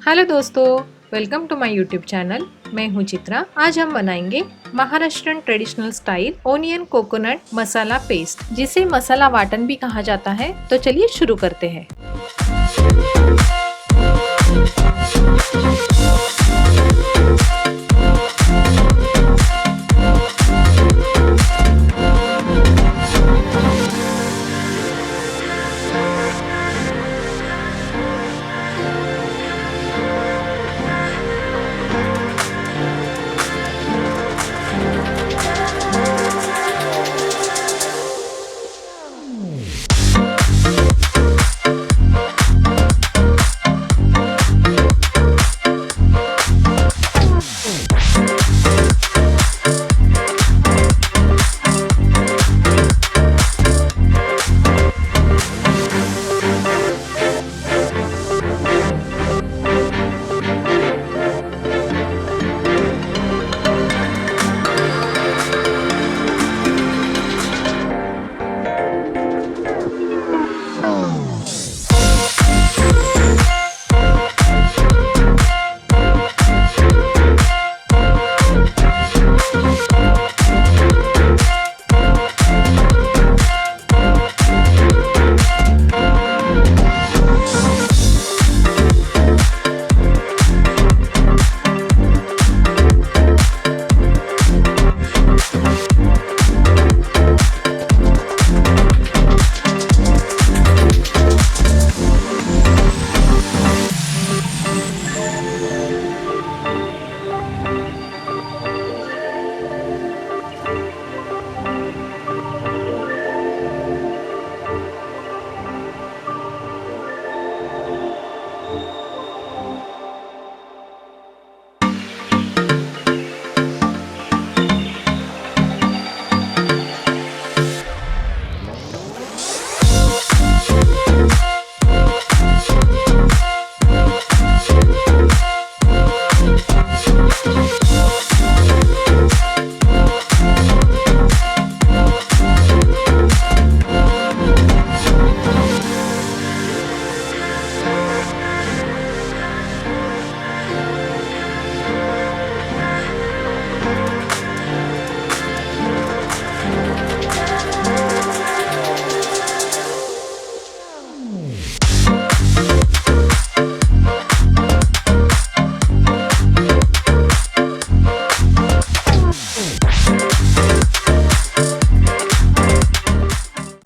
Hello दोस्तों, welcome to my YouTube channel. मैं हूँ चित्रा। आज हम बनाएंगे Maharashtrian traditional style onion coconut masala paste, जिसे मसाला वाटन भी कहा जाता है। तो चलिए शुरू करते हैं।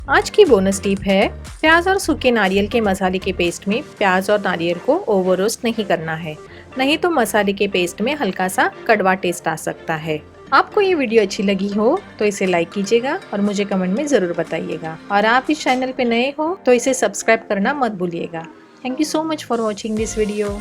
आज की बोनस टिप है, प्याज और सूखे नारियल के मसाले के पेस्ट में प्याज और नारियल को ओवर रोस्ट नहीं करना है, नहीं तो मसाले के पेस्ट में हल्का सा कड़वा टेस्ट आ सकता है। आपको ये वीडियो अच्छी लगी हो तो इसे लाइक कीजिएगा और मुझे कमेंट में जरूर बताइएगा। और आप इस चैनल पे नए हो तो इसे सब्सक्राइब करना मत भूलिएगा। Thank you so much for watching this video.